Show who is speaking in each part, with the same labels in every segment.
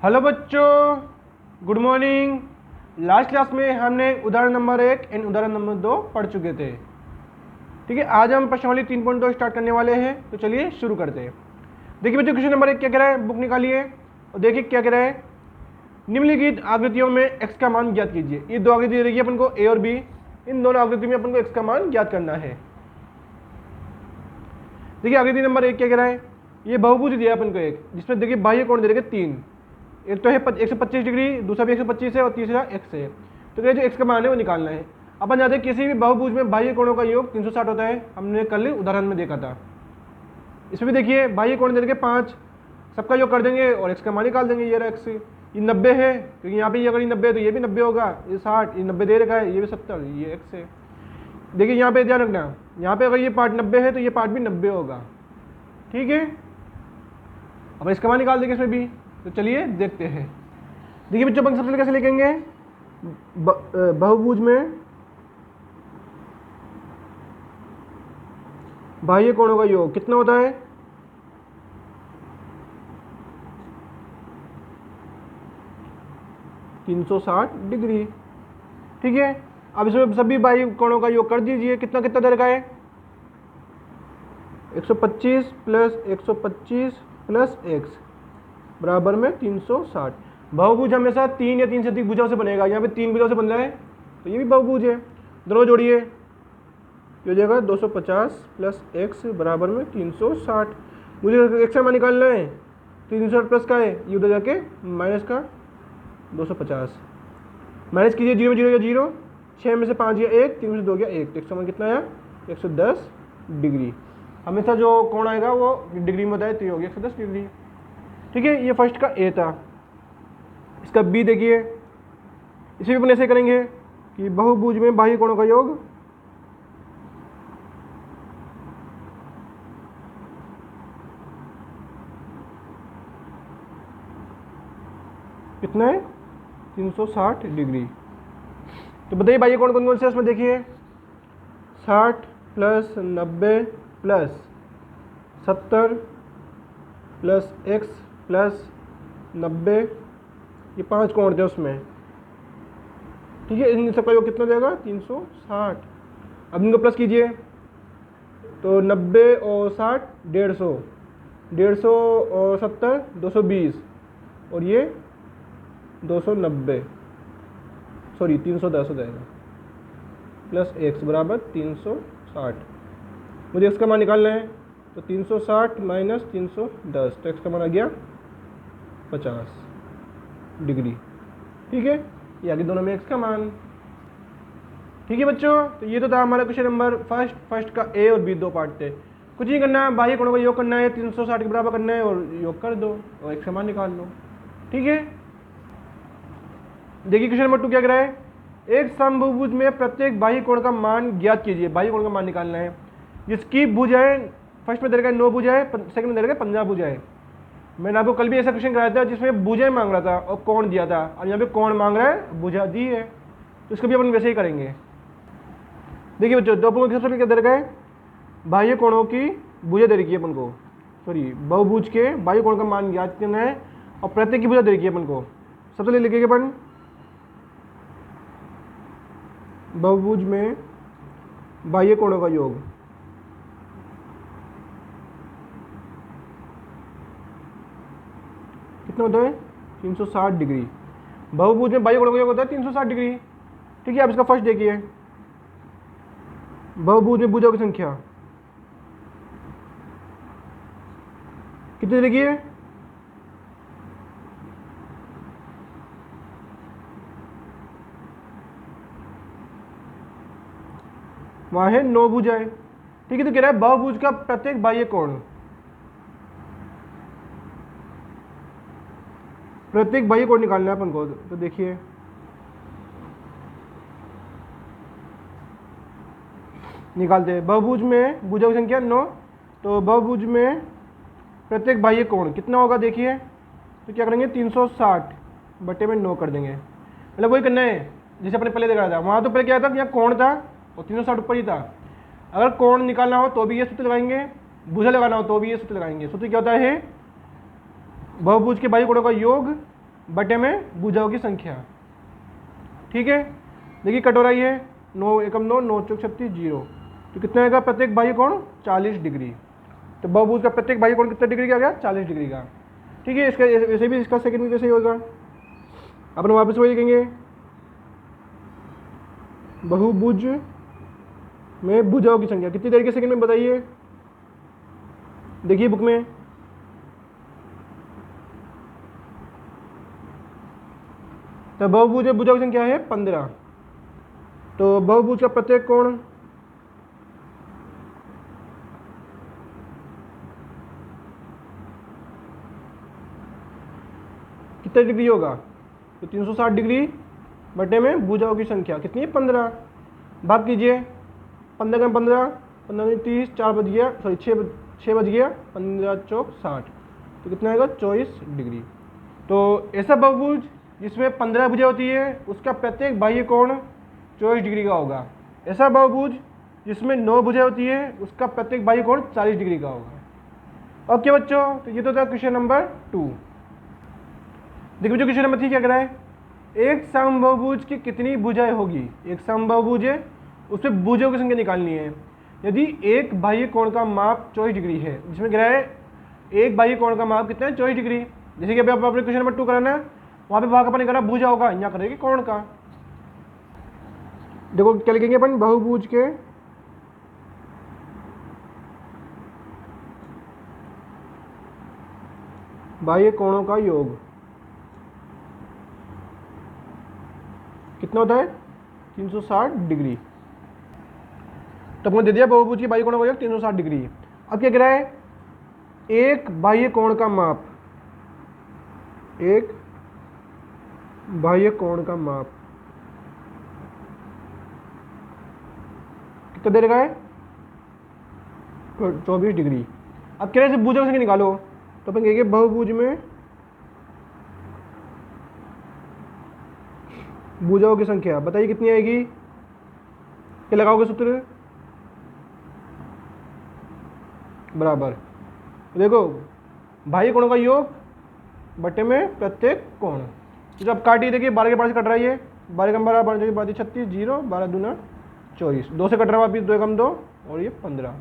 Speaker 1: Hello बच्चों, good morning. Last class में हमने उदाहरण नंबर 1 एंड उदाहरण नंबर 2 पढ़ चुके थे। ठीक है, आज हम प्रश्नावली 3.2 स्टार्ट करने वाले हैं, तो चलिए शुरू करते हैं। देखिए बच्चों, क्वेश्चन नंबर 1 क्या कह रहा है, बुक निकालिए और देखिए क्या कह रहा है। निम्नलिखित आकृतियों में x का मान ज्ञात कीजिए। ये दो आकृति देखिए अपन को, a और b। इन दोनों आकृति में अपन को x का मान ज्ञात करना है। देखिए आकृति नंबर 1 क्या कह रहा है, ये बहुभुज दिया है अपन को एक, जिसमें देखिए बाह्य कोण दे रखे 3। एक तो है 125 डिग्री, दूसरा भी 125 है और तीसरा x है। तो क्या जो x का मान है वो निकालना है। अपन जानते हैं किसी भी बहुभुज में बाह्य कोणों का योग 360 होता है, हमने कल उदाहरण में देखा था। इसमें भी देखिए बाह्य कोण दे रखे 5, सबका योग कर देंगे और x का मान निकाल देंगे। ये x, ये 90 है क्योंकि यहाँ पे ये अगर ये 90 है तो ये भी 90 होगा, ये 60, ये 90 दे रखा है, ये भी 70, ये x है। देखिए यहाँ पे ध्यान रखना, यहाँ पे अगर ये पार्ट 90 है तो ये पार्ट भी 90 होगा। ठीक है, अब इसका मान निकाल देंगे इसमें भी। तो चलिए देखते हैं। देखिए बच्चों, अपन सबसे कैसे लिखेंगे, बहुभुज में बाह्य कोणों का योग कितना होता है, डिग्री। ठीक है, अब इसमें सभी बाह्य कोणों का योग कर दीजिए। कितना कितना दे रखा है, 125 प्लस 125 प्लस x बराबर में 360। बहुभुज हमेशा 3 या 3 से अधिक भुजाओं से बनेगा। यहाँ पे 3 भुजाओं से बन रहा है तो ये भी बहुभुज है। दोनों जोड़िए, ये हो जाएगा 250 प्लस x बराबर में 360। मुझे x का मान निकालना है, 360 प्लस का है, ये उधर जाके माइनस का 250। माइनस कीजिए, 0 में 0 या 0, 6 में से 5 या 1, 3 में से 2 गया 1। तो x का मान कितना आया, 110 डिग्री। हमेशा जो कोण आएगा वो डिग्री में बताए, तो ये हो गया 110 डिग्री। ठीक है, ये फर्स्ट का ए था। इसका बी देखिए, इसे भी अपन ऐसे करेंगे कि बहुभुज में बाह्य कोणों का योग कितना है, 360 डिग्री। तो बताइए बाह्य कोण कौन कौन से, इसमें देखिए 60 plus 90 plus 70 plus x plus 90, ये 5 कोण थे उसमें। ठीक है, इन सबका योग कितना देगा, 360। अब इनको प्लस कीजिए तो 90 और 60 150, 150 और 70 220, और ये 290, सॉरी 310 हो जाएगा, प्लस x बराबर 360। मुझे x का मान निकालना है, तो 360 माइनस 310, तो x का मान आ गया 50 डिग्री। ठीक है, ये आगे दोनों में x का मान। ठीक है बच्चों, तो ये तो था हमारा क्वेश्चन नंबर फर्स्ट का a और b दो पार्ट थे। कुछ नहीं करना है, बाह्य कोणों का योग करना है, 360 के बराबर करना है और योग कर दो और x का मान निकाल लो। ठीक है, देखिए क्वेश्चन नंबर 2 क्या कह रहा है, एक समभुज में प्रत्येक बाह्य कोण का मान ज्ञात कीजिए। बाह्य कोण का मान निकालना है, जिसकी भुजाएं फर्स्ट में दे रखा है 9 भुजाएं, सेकंड में दे रखा है 15 भुजाएं। मैंने आपको कल भी ऐसा क्वेश्चन कराया था जिसमें भुजाएं मांग रहा था और कोण दिया था, और यहाँ पे कोण मांग रहा है, भुजा दी है, तो इसको भी अपन वैसे ही करेंगे। देखिए बच्चों, दो अपन सबसे क्या दे रखा है, बाह्य कोणों की भुजा दे रखी है अपन को, सॉरी बहुभुज के बाह्य कोण का मान ज्ञात करना है और प्रत्येक की भुजा दे रखी है अपन को। सबसे ले लिखेंगे अपन, बहुभुज में बाह्य कोणों का योग कितना होता है, 360 डिग्री। बहुभुज में बाह्य कोणों का योग होता है 360 डिग्री। ठीक है, अब इसका फर्स्ट देखिए, बहुभुज में भुजाओं की संख्या कितनी देखिए, वहां है 9 भुजाएं। ठीक है, तो कह रहा है बहुभुज का प्रत्येक बाह्य कोण, प्रत्येक बाह्य कोण निकालना है अपन को। तो देखिए निकालते हैं, बहुभुज में भुजाओं की संख्या 9, तो बहुभुज में प्रत्येक बाह्य कोण कितना होगा देखिए, तो क्या करेंगे 360 बटे में 9 कर देंगे। मतलब वही करना है जैसे अपने पहले देखा था। वहाँ तो पहले क्या था कि यहाँ कोण था और 360 ऊपर ही था। अगर कोण निकालना हो तो भी ये सूत्र लगाएंगे, भुजा लगाना हो तो भी ये सूत्र लगाएंगे। सूत्र क्या होता है, बहुभुज के बाह्य कोणों का योग बटे में भुजाओं की संख्या। ठीक है, देखिए कटोरा ये 9 एकम 9, 9 चौक 36, 0। तो कितना आएगा प्रत्येक बाह्य कोण 40 डिग्री। तो बहुभुज का प्रत्येक बाह्य कोण कितना डिग्री का आ गया 40 डिग्री का। ठीक है, इसका ऐसे भी इसका सेकंड में कैसे होगा, अपन वापस वही लिखेंगे, बहुभुज में भुजाओं की संख्या कितनी देर के सेकंड में बताइए, देखिए बुक में। तो बहुभुज में भुजाओं की संख्या है 15। तो बहुभुज का प्रत्येक कोण कितने डिग्री होगा, तो 360 डिग्री बटे में भुजाओं की संख्या कितनी है 15। भाग कीजिए, 15 का 15, 15 30, 4 बज गया, सॉरी 6 बज गया, 15 चौक 60, तो कितना आएगा 24 डिग्री। तो ऐसा बहुभुज जिसमें 15 भुजा होती है उसका प्रत्येक बाह्य कोण 24 डिग्री का होगा। ऐसा बहुभुज जिसमें 9 भुजा होती है उसका प्रत्येक बाह्य कोण 40 डिग्री का होगा। ओके बच्चों, तो ये तो था क्वेश्चन नंबर 2। देखिए जो क्वेश्चन नंबर 3 क्या कह रहा है, एक समबाहुभुज की कितनी भुजाएं होगी। एक समबाहुभुज है, उसमें भुजाओं की संख्या निकालनी है। यदि एक बाह्य कोण का माप 24 डिग्री है, जिसमें कह रहा है एक बाह्य कोण का माप कितना है 24 डिग्री, जैसे कि अभी आप अपने क्वेश्चन नंबर 2 कराना है, वहाँ पे भाग अपन निकाला भुजाओं का, यहाँ करेंगे कोण का। देखो क्या लिखेंगे अपन, बहुभुज के बाह्य कोणों का योग कितना होता है 360 डिग्री। तो हमने दे दिया बहुभुज की बाह्य कोणों का योग 360 डिग्री। अब क्या कह रहा है, एक बाह्य कोण का माप, एक बाह्य कोण का माप कितना दे रखा है 24 डिग्री। अब कह रहे हैं भुजाओं की संख्या निकालो, तो अपन कहेंगे बहुभुज में भुजाओं की संख्या बताइए कितनी आएगी, क्या लगाओगे सूत्र, बराबर। देखो बाह्य कोणों का योग बटे में प्रत्येक कोण, तो जब काटिए देखिए 12 के 5 से कट रहा है, ये 12 कम 12 12 12 36, 0 12 दूना 24, 2 से कट रहा है वापिस, 2 कम 2 और ये 15।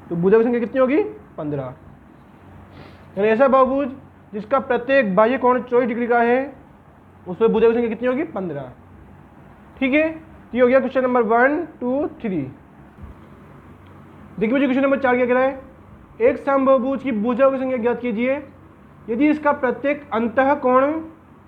Speaker 1: तो भुजा की संख्या कितनी होगी 15। यानी ऐसा बहुभुज जिसका प्रत्येक बाह्य कोण 24 डिग्री का है उसमें भुजा की संख्या कितनी होगी 15। ठीक है, ये हो गया क्वेश्चन नंबर 1 2 3। देखिए मुझे क्वेश्चन नंबर 4 क्या कह रहा है, एक समबाहुभुज की भुजाओं की संख्या ज्ञात कीजिए यदि इसका प्रत्येक अंतः कोण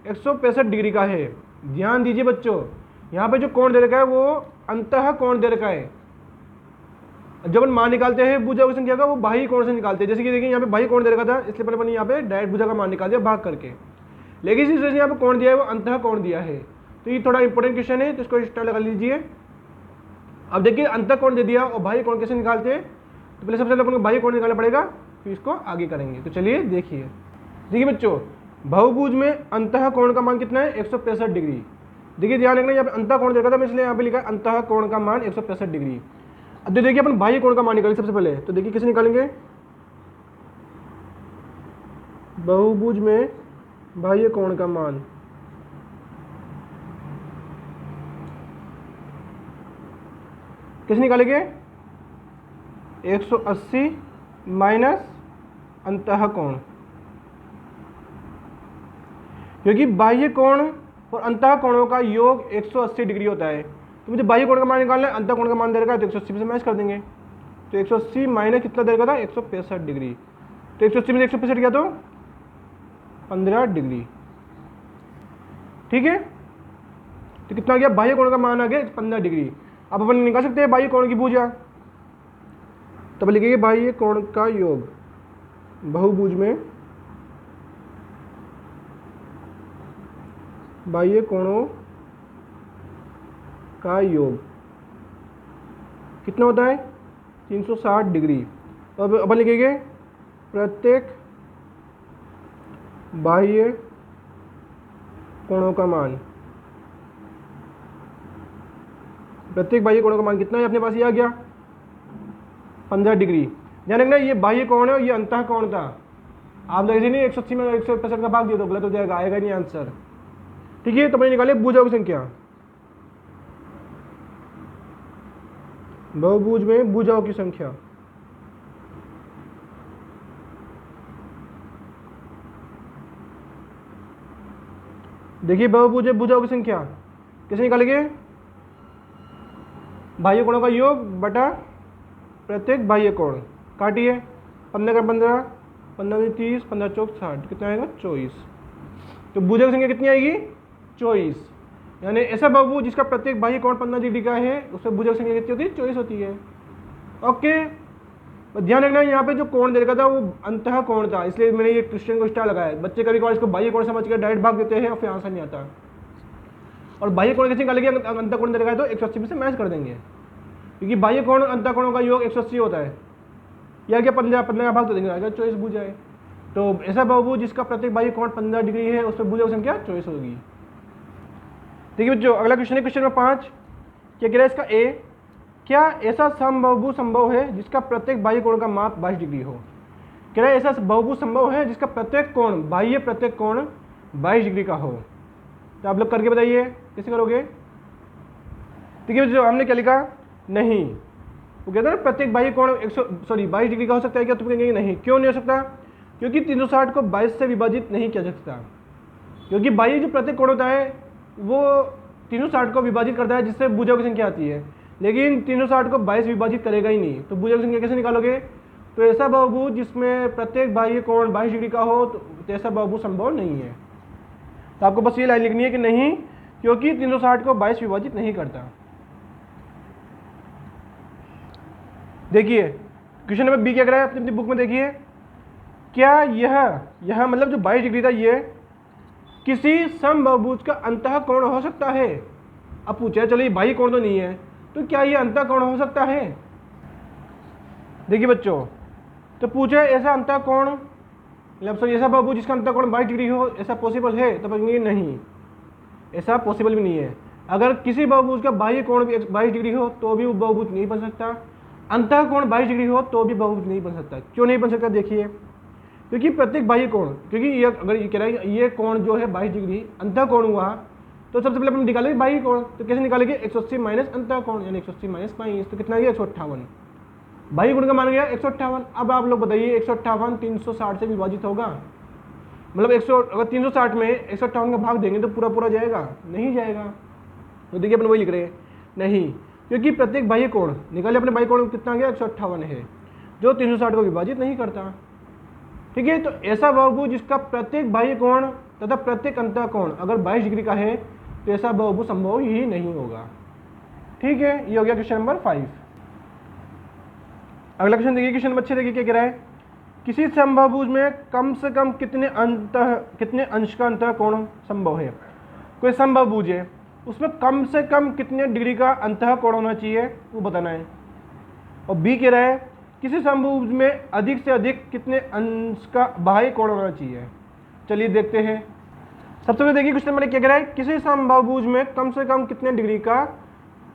Speaker 1: 165 डिग्री का है। ध्यान दीजिए बच्चों, यहाँ पे जो कोण दे रखा है वो अंतः कोण दे रखा है। जब अपन मान निकालते हैं भुजाओं की संख्या का वो बाह्य कोण से निकालते हैं। जैसे कि देखिए यहाँ पे बाह्य कोण दे रखा था, इसलिए पहले अपन यहाँ पे डायरेक्ट भुजा का मान निकाल दिया भाग करके, लेकिन इसी वजह से यहाँ पे कोण दिया है वो अंतः कोण दिया है। तो ये थोड़ा इंपॉर्टेंट क्वेश्चन है, तो इसको स्टार लगा लीजिए। अब देखिए अंतः कोण दे दिया और बाह्य कोण कैसे निकालते हैं, तो पहले सबसे पहले अपन को बाह्य कोण निकालना पड़ेगा, फिर इसको आगे करेंगे। तो चलिए देखिए बच्चों, बहुभुज में अंतः कोण का मान कितना है 165 डिग्री। देखिए ध्यान रखना, यहाँ पे अंतः कोण देखा था मैं, इसलिए यहाँ पे लिखा है अंतः कोण का मान 165 डिग्री। अब देखिए अपन बाह्य कोण का मान निकालेंगे सबसे पहले, तो देखिए कैसे निकालेंगे, बहुभुज में बाह्य कोण का मान कैसे निकालेंगे 180 माइनस अंतः कोण, क्योंकि बाह्य कोण और अंतः कोणों का योग 180 डिग्री होता है। तो मुझे बाह्य कोण का मान निकालना है, अंतः कोण का मान दे रखा है तो 180 से मैच कर देंगे। तो 180 माइनस कितना दे रखा था 165 डिग्री, तो 180 में 165 किया तो 15 डिग्री। ठीक है, तो कितना आ गया बाह्य कोण का मान आ गया 15 डिग्री। अब अपन निकाल सकते हैं बाह्य कोण की भुजा, तो अब लिखेंगे बाह्य कोण का योग बहुभुज में बाह्य कोणों का योग कितना होता है 360 डिग्री। तो अब अपन लिखेंगे प्रत्येक बाह्य कोणों का मान, प्रत्येक बाह्य कोणों का मान कितना है अपने पास, ये आ गया 15 डिग्री। ध्यान रखना ये बाह्य कोण है और ये अंतः कोण था, आप लोग ऐसे नहीं 180 में 165 का भाग दिया तो गलत हो जाएगा, आएगा नहीं आंसर। ठीक है, तो मैंने निकाले भुजाओं की संख्या, बहुभुज में भुजाओं की संख्या। देखिए बहुभुज में भुजाओं की संख्या कैसे निकालेंगे, बाह्य कोणों का योग बटा प्रत्येक बाह्य कोण, काटिए 15 का 15, 15 में 30, 15 चौक 60, कितना आएगा 24। तो भुजा की संख्या कितनी आएगी 24, यानी ऐसा बहुभुज जिसका प्रत्येक बाह्य कोण 15 डिग्री का है उसमें भुजा की संख्या कितनी होती है 24 होती है। ओके, तो ध्यान रखना यहाँ पे जो कोण दे रखा था वो अंतः कोण था, इसलिए मैंने ये क्वेश्चन को स्टार लगाया। बच्चे कभी कभार इसको बाह्य कोण समझ के डायरेक्ट भाग देते हैं और फिर आंसर नहीं आता। और बाह्य कोण कैसे निकालेंगे, अंतः कोण दे रखा है तो 180 में से मैच कर देंगे, क्योंकि बाह्य कोण अंतः कोणों का योग 180 होता है, या क्या 15 का भाग तो देंगे, आएगा 24 भुजा है। तो ऐसा बहुभुज जिसका प्रत्येक बाह्य कोण 15 डिग्री है उस पर भुजा की संख्या 24 होगी। ठीक है बच्चों, अगला क्वेश्चन है क्वेश्चन नंबर 5। क्या कह रहा है इसका ए, क्या ऐसा समबाहु संभव है जिसका प्रत्येक बाह्य कोण का माप 22 डिग्री हो। कह रहा है ऐसा बहुभुज संभव है जिसका प्रत्येक कोण, बाह्य प्रत्येक कोण 22 डिग्री का हो। तो आप लोग करके बताइए कैसे करोगे। ठीक है बच्चों, हमने क्या लिखा, नहीं, वो कहता है ना प्रत्येक बाह्य कोण 22 डिग्री का हो सकता है क्या, तुम कहेंगे नहीं, क्यों नहीं हो सकता, क्योंकि 360 को 22 से विभाजित नहीं किया जा सकता, क्योंकि बाह्य जो प्रत्येक कोण होता है वो 360 को विभाजित करता है जिससे भुजा की संख्या आती है, लेकिन 360 को 22 विभाजित करेगा ही नहीं, तो भुजा की संख्या कैसे निकालोगे। तो ऐसा बहुभुज जिसमें प्रत्येक बाह्य कोण 22 डिग्री का हो तो ऐसा बहुभुज संभव नहीं है। तो आपको बस ये लाइन लिखनी है कि नहीं, क्योंकि 360 को 22 विभाजित नहीं करता। देखिए क्वेश्चन नंबर बी क्या कह रहा है, अपनी बुक में देखिए, क्या यह मतलब जो 22 डिग्री था ये किसी समबाहुभुज का अंतः कोण हो सकता है। अब पूछा चलो बाह्य कोण तो नहीं है, तो क्या ये अंतः कोण हो सकता है। देखिए बच्चों, तो पूछा ऐसा अंतः कोण मतलब ऐसा बहुभुज जिसका अंतः कोण 22 डिग्री हो, ऐसा पॉसिबल है, तो कहेंगे नहीं, ऐसा पॉसिबल भी नहीं है। अगर किसी बहुभुज का बाह्य कोण भी 22 डिग्री हो तो भी वो बहुभुज नहीं बन सकता, अंतः कोण 22 डिग्री हो तो भी बहुभुज नहीं बन सकता। क्यों नहीं बन सकता, देखिए, क्योंकि प्रत्येक बाह्य कोण, क्योंकि ये अगर ये कह रहा है ये कोण जो है 22 डिग्री अंतः कोण हुआ, तो सबसे पहले हम निकालेंगे बाह्य कोण, तो कैसे निकालेंगे 180 माइनस अंतः कोण, यानी 180 माइनस 22, तो कितना आ गया 158। बाह्य कोण का मान गया 158। अब आप लोग बताइए 158 360 से विभाजित होगा, मतलब 100 अगर 360 में 158 का भाग देंगे तो पूरा पूरा जाएगा, नहीं जाएगा। तो देखिए अपन वही लिख रहे हैं, नहीं, क्योंकि प्रत्येक बाह्य कोण निकाले अपने बाह्य कोण कितना गया 158 है, जो 360 को विभाजित नहीं करता। ठीक है, तो ऐसा बहुभुज जिसका प्रत्येक बाह्य कोण तथा प्रत्येक अंतः कोण अगर 22 डिग्री का है तो ऐसा बहुभुज संभव ही नहीं होगा। ठीक है, ये हो गया क्वेश्चन नंबर 5। अगला क्वेश्चन देखिए, क्वेश्चन नंबर 6 देखिए क्या कह रहा है, किसी समबाहुभुज में कम से कम कितने अंश का अंतः कोण संभव है। कोई समबाहुभुज है उसमें कम से कम कितने डिग्री का अंतः कोण होना चाहिए वो बताना है। और बी कह रहा है किसी समबाहुभुज में अधिक से अधिक कितने अंश का बाह्य कोण होना चाहिए। चलिए देखते हैं। सबसे पहले देखिए क्वेश्चन नंबर क्या कह रहा है, किसी समबाहुभुज में कम से कम कितने डिग्री का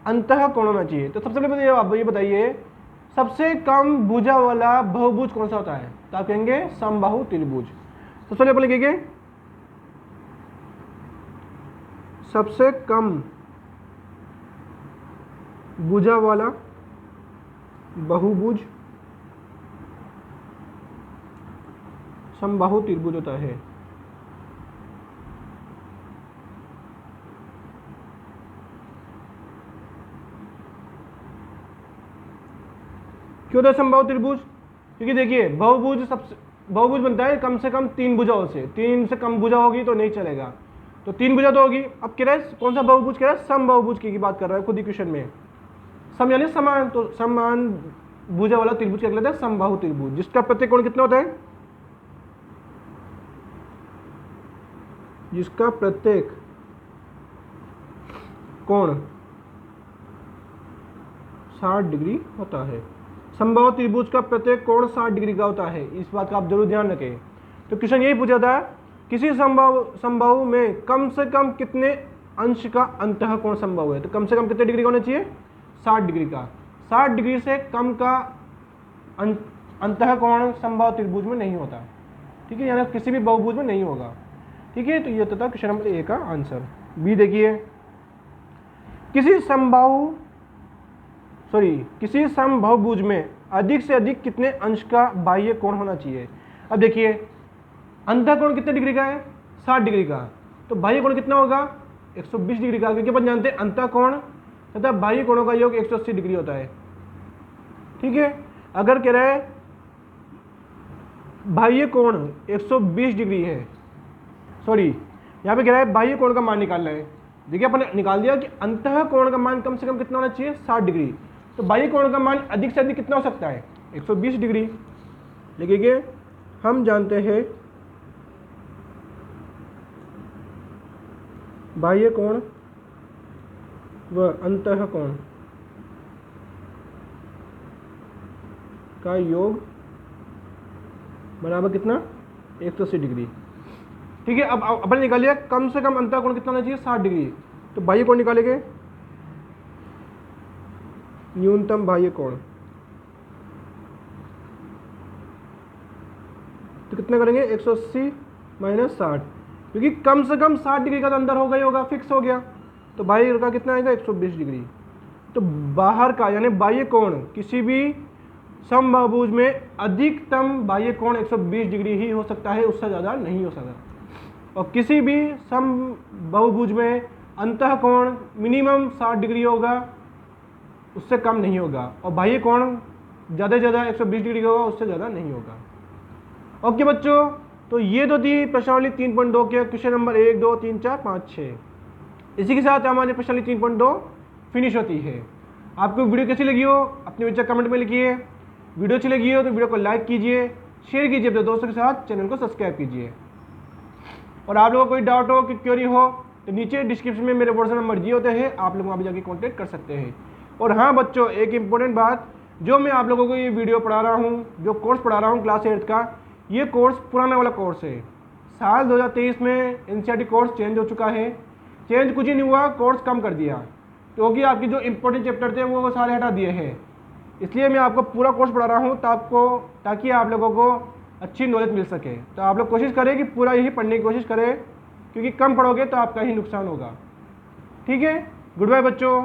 Speaker 1: अंतः कोण होना चाहिए। तो सबसे पहले आप ये बताइए सबसे कम भुजा वाला बहुभुज कौन सा होता है, तो आप कहेंगे समबाहु त्रिभुज। सबसे पहले अपन लिखेंगे सबसे कम भुजा वाला बहुभुज समबाहु त्रिभुज होता है। क्यों था समबाहु त्रिभुज, क्योंकि देखिए बहुभुज बनता है कम से कम 3 भुजाओं से, 3 से कम भुजा होगी तो नहीं चलेगा, तो 3 भुजा तो होगी। अब कह रहा है कौन सा बहुभुज, कह रहा है समबाहुभुज की बात कर रहा है खुद ही क्वेश्चन में। सम यानी समान, तो समान भुजा वाला त्रिभुज क्या कहलाता है, समबाहु त्रिभुज, जिसका प्रत्येक कोण कितना होता है, जिसका प्रत्येक कोण 60 डिग्री होता है। समबाहु त्रिभुज का प्रत्येक कोण 60 डिग्री का होता है, इस बात का आप जरूर ध्यान रखें। तो क्वेश्चन यही पूछा था किसी समबाहु में कम से कम कितने अंश का अंतः कोण संभव है, तो कम से कम कितने डिग्री का होना चाहिए, 60 डिग्री का। 60 डिग्री से कम का अंतः कोण समबाहु त्रिभुज में नहीं होता। ठीक है, यानी किसी भी बहुभुज में नहीं होगा। ठीक है, तो ये होता था क्वेश्चन नंबर ए का आंसर। बी देखिए, किसी समबाहुभुज में अधिक से अधिक कितने अंश का बाह्य कोण होना चाहिए। अब देखिए अंतः कोण कितने डिग्री का है, 60 डिग्री का, तो बाह्य कोण कितना होगा 120 डिग्री का, क्योंकि अपन जानते हैं अंतः कोण तथा बाह्य कोणों का योग 180 डिग्री होता है। ठीक है, अगर कह रहा है बाह्य कोण 120 डिग्री है, सॉरी यहाँ पे कह रहा है बाह्य कोण का मान निकालना है। देखिए अपन निकाल दिया कि अंतः कोण का मान कम से कम कितना होना चाहिए 60 डिग्री, तो बाह्य कोण का मान अधिक से अधिक कितना हो सकता है 120 डिग्री। देखिए हम जानते हैं बाह्य कोण व अंतः कोण का योग बराबर कितना 180 डिग्री। ठीक है, अब अपन निकाल लिया कम से कम अंतः कोण कितना होना चाहिए 60 डिग्री, तो बाह्य कोण निकालेंगे, न्यूनतम बाह्य कोण तो कितना करेंगे 180 माइनस 60, क्योंकि कम से कम 60 डिग्री का तो अंदर होगा ही होगा, फिक्स हो गया, तो बाह्य का कितना आएगा 120 डिग्री। तो बाहर का यानी बाह्य कोण किसी भी समबाहुभुज में अधिकतम बाह्य कोण 120 डिग्री ही हो सकता है, उससे ज़्यादा नहीं हो सकता। और किसी भी समबाहुभुज में अंतः कोण मिनिमम 60 डिग्री होगा, उससे कम नहीं होगा, और बाह्य कोण ज़्यादा से ज़्यादा 120 डिग्री का होगा, उससे ज़्यादा नहीं होगा। ओके बच्चों, तो ये तो थी प्रश्नावली 3.2 के क्वेश्चन नंबर 1, 2, 3, 4, 5, 6। इसी के साथ हमारी प्रश्नावली 3.2 फिनिश होती है। आपको वीडियो कैसी लगी हो अपने विचार कमेंट में लिखिए। वीडियो अच्छी लगी हो तो वीडियो को लाइक कीजिए, शेयर कीजिए अपने दोस्तों के साथ, चैनल को सब्सक्राइब कीजिए। और आप लोगों को कोई डाउट हो कि क्वेरी हो तो नीचे डिस्क्रिप्शन में मेरे व्हाट्सएप नंबर दिए होते हैं, आप लोग वहाँ भी जाके कॉन्टैक्ट कर सकते हैं। और हाँ बच्चों, एक इंपॉर्टेंट बात, जो मैं आप लोगों को ये वीडियो पढ़ा रहा हूँ, जो कोर्स पढ़ा रहा हूँ क्लास 8 का, ये कोर्स पुराना वाला कोर्स है। साल 2023 में NCERT कोर्स चेंज हो चुका है। चेंज कुछ ही नहीं हुआ, कोर्स कम कर दिया, क्योंकि आपकी जो इंपॉर्टेंट चैप्टर थे वो सारे हटा दिए हैं। इसलिए मैं आपको पूरा कोर्स पढ़ा रहा हूँ ताकि आप लोगों को अच्छी नॉलेज मिल सके। तो आप लोग कोशिश करें कि पूरा यही पढ़ने की कोशिश करें, क्योंकि कम पढ़ोगे तो आपका ही नुकसान होगा। ठीक है, गुड बाय बच्चों।